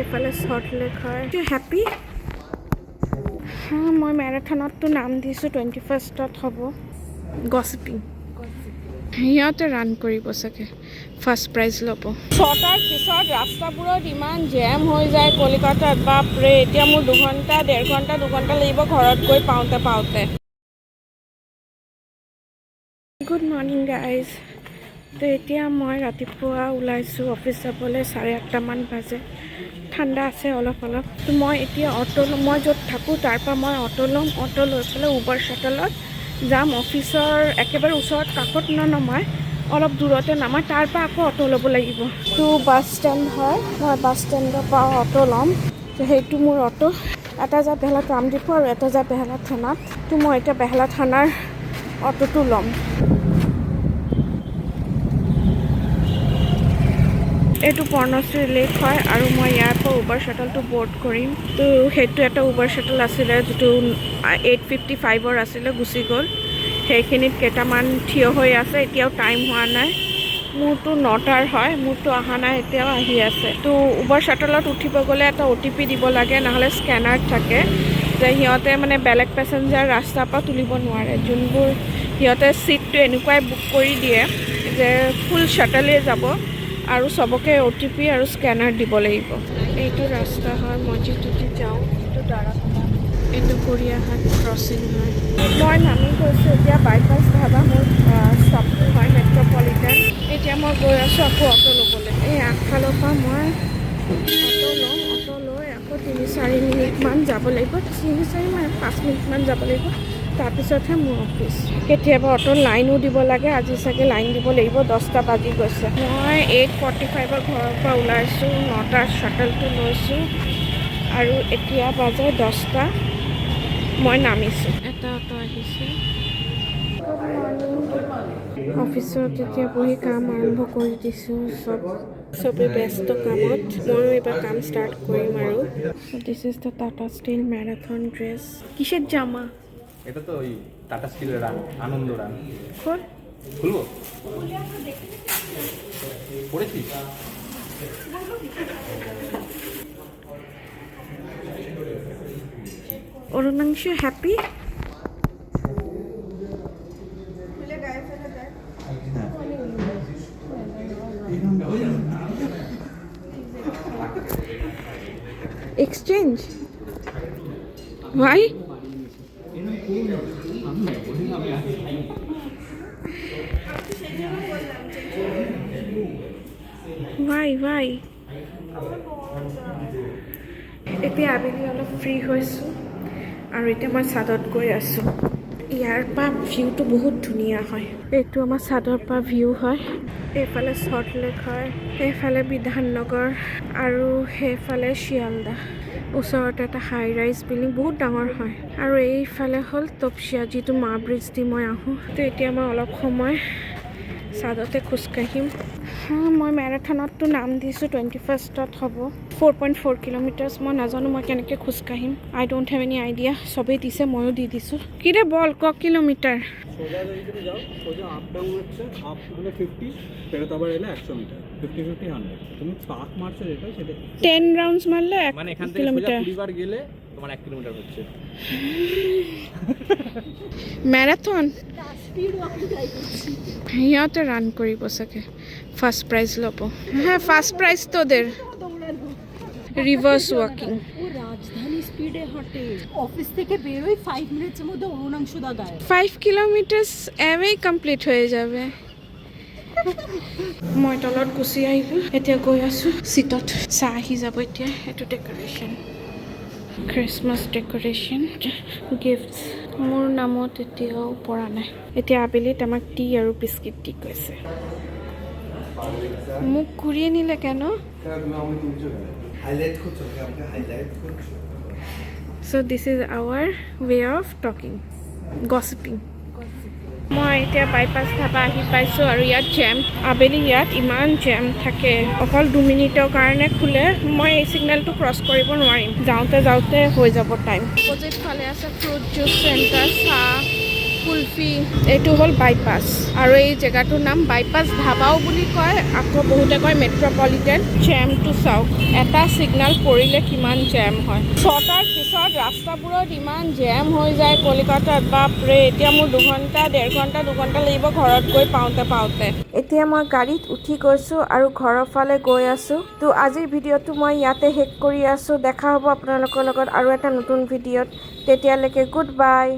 এইফালে short lake হয়। You happy? হ্যাঁ, মই মেৰাথনতো নাম দিছোঁ 21st হ'ব। গছিপিং সিহঁতে ৰান কৰিব চাগে, ফাৰ্ষ্ট প্ৰাইজ ল'ব। ছটাৰ পিছত ৰাস্তাবোৰত ইমান জেম হৈ যায় কলিকতাত, বাপৰে। এতিয়া মোৰ 2 ঘণ্টা 2.5 ঘণ্টা লাগিব ঘৰত গৈ পাওঁতে। Good morning guys. তো এতিয়া মই ৰাতিপুৱা ওলাইছোঁ অফিচ যাবলৈ, 8:30 মান বাজে। ঠাণ্ডা আছে অলপ। তো মই এতিয়া মই য'ত থাকোঁ তাৰ পৰা মই অ'টো ল'ম। অ'টো লৈ পেলাই উবাৰ শ্বাটলত যাম অফিচৰ একেবাৰে ওচৰত, কাষত ননমাই, অলপ দূৰতে নামাই, তাৰ পৰা আকৌ অ'টো ল'ব লাগিব। তো বাছ ষ্টেণ্ড হয়, মই বাছ ষ্টেণ্ডৰ পৰা অ'টো ল'ম। তো সেইটো মোৰ অ'টো। এটা যায় বেহলা ট্ৰামডিপু আৰু এটা যায় বেহলা থানাত। তো মই এতিয়া বেহলা থানাৰ অ'টোটো ল'ম। এইটো পৰ্ণশ্ৰী লেক হয় আৰু মই ইয়াৰ পৰা উবাৰ শ্বাটলটো বৰ্ড কৰিম। তো সেইটো এটা উবাৰ শ্বাটল আছিলে যিটো 8:55 আছিলে, গুচি গ'ল। সেইখিনিত কেইটামান থিয় হৈ আছে, এতিয়াও টাইম হোৱা নাই। মোৰতো 9টাৰ হয়, মোৰতো অহা নাই, এতিয়াও আহি আছে। তো উবাৰ শ্বাটলত উঠিব গ'লে এটা OTP দিব লাগে, নহ'লে স্কেনাৰ থাকে যে সিহঁতে মানে বেলেগ পেচেঞ্জাৰ ৰাস্তাৰ পৰা তুলিব নোৱাৰে। যোনবোৰ সিহঁতে ছিটটো এনেকুৱাই বুক কৰি দিয়ে যে ফুল শ্বাটলেই যাব আৰু চবকে OTP আৰু স্কেনাৰ দিব লাগিব। এইটো ৰাস্তা হয়, মই যিটো যাওঁ এইটো দাৰাপাৰা, এইটো গৰিয়াহাট ক্ৰচিং হয়। মই নামি গৈছোঁ এতিয়া বাইপাছ ধাবা, মোৰ ষ্টপটো হয় মেট্ৰ'পলিটান। এতিয়া মই গৈ আছোঁ আকৌ অ'টো ল'বলৈ। এই আগফালৰ পৰা মই অ'টো লৈ আকৌ 3-4 মিনিটমান যাব লাগিব, 5 মিনিটমান যাব লাগিব। তাৰপিছতহে মোৰ অফিচ। কেতিয়াবা অ'টোৰ লাইনো দিব লাগে, আজি চাগে লাইন দিব লাগিব, 10টা বাজি গৈছে। মই 8:45 ঘৰৰ পৰা ওলাইছোঁ, 9টাৰ শ্বাটলটো লৈছোঁ আৰু এতিয়া বাজে 10টা। মই নামিছোঁ। এটা অ'টো আহিছে। অফিচত এতিয়া বহি কাম আৰম্ভ কৰি দিছোঁ। চবেই ব্যস্ত কামত, ময়ো এইবাৰ কাম ষ্টাৰ্ট কৰিম আৰু। This is the Tata steel marathon dress. কিসের জামা? এটা তো ওই টাটা স্টিলের রান, আনন্দ রান। খোল। খুলবো? পড়েছিস? Arunanshu happy? Exchange? Why? Why? এতিয়া আবেলি অলপ ফ্ৰী হৈছোঁ আৰু এতিয়া মই ছাদত গৈ আছোঁ। ইয়াৰ পৰা ভিউটো বহুত ধুনীয়া হয়। এইটো আমাৰ ছাদৰ পৰা ভিউ হয়। এইফালে শৰ্ট লেক হয়, এইফালে বিধাননগৰ আৰু সেইফালে শিয়ালদা। ওচৰতে এটা হাই ৰাইজ বিল্ডিং, বহুত ডাঙৰ হয়। আৰু এইফালে হ'ল তপচিয়া, যিটো মা ব্ৰিজ দি মই আহোঁ। তো এতিয়া মই অলপ সময় ছাদতে খোজকাঢ়িম। মই মেৰাথনতো নাম দিছোঁ 21st হ'ব। 4.4 কিলোমিটাৰ্ছ। মই নাজানো মই কেনেকৈ খোজকাঢ়িম। আই ডোণ্ট হেভ এনি আইডিয়া। চবেই দিছে, ময়ো দি দিছোঁ। কিরে বল, ক কিলোমিটার? সোজা যদি যাও, সোজা আপ ডাউন হচ্ছে, আপ হলে 50, ফেরত আবার এলে 100 মিটার, 50 100। তুমি পাক মারছো যেটা, সেটা 10 রাউন্ডস মারলে 1 মানে এখান থেকে সোজা কিলোমিটার। 20 বার গেলে তোমার 1 কিলোমিটার হচ্ছে। ম্যারাথন সিহঁতে রান কৰিব চাগে, ফার্স্ট প্রাইজ ল'ব। হ্যাঁ, ফার্স্ট প্রাইজ তোদের। Reverse walking. ও রাজধানী স্পিডে হাঁটে, অফিস থেকে বেরোই 5 মিনিটসের মধ্যে অরুণাংশু দা গায়। 5 কিলোমিটাৰ্ছ এৱেই কমপ্লিট হৈ যাবে। মই তলত গুচি আহিলোঁ, এতিয়া গৈ আছোঁ চিটত। চাহ আহি যাব এতিয়া। এইটো ডেক'ৰেশ্যন, খ্ৰীষ্টমাছ ডেক'ৰেশ্যন, গিফ্টছ। মোৰ নামত এতিয়াও পৰা নাই। এতিয়া আবেলিত আমাক টি আৰু বিস্কিট দি গৈছে। মোক ঘূৰিয়ে নিলে কেন? So this is our way of talking, gossiping. মই এতিয়া বাইপাছ ধাবা আহি পাইছোঁ আৰু ইয়াত জেম। আবেলি ইয়াত ইমান জেম থাকে, অকল 2 মিনিটৰ কাৰণে খোলে। মই এই ছিগনেলটো ক্ৰছ কৰিব নোৱাৰিম, যাওঁতে হৈ যাব টাইম। অপজিট ফালে আছে ফ্ৰুট জুচ চেণ্টাৰ, চাহ, কুলফি এইটো হ'ল বাইপাছ আৰু এই জেগাটোৰ নাম বাইপাছ ধাবাও বুলি কয় আকৌ বহুতে কয় মেট্ৰপলিটেন জেমটো চাওক এটা ছিগনেল পৰিলে কিমান জেম হয় 6টাৰ পিছত ৰাস্তাবোৰত ইমান জেম হৈ যায় কলিকতাত বাপৰে এতিয়া মোৰ 2 ঘণ্টা 2.5 ঘণ্টা লাগিব ঘৰত গৈ পাওঁতে এতিয়া মই গাড়ীত উঠি গৈছোঁ আৰু ঘৰৰ ফালে গৈ আছোঁ তো আজিৰ ভিডিঅ'টো মই ইয়াতে শেষ কৰি আছোঁ দেখা হ'ব আপোনালোকৰ লগত আৰু এটা নতুন ভিডিঅ'ত তেতিয়ালৈকে গুড বাই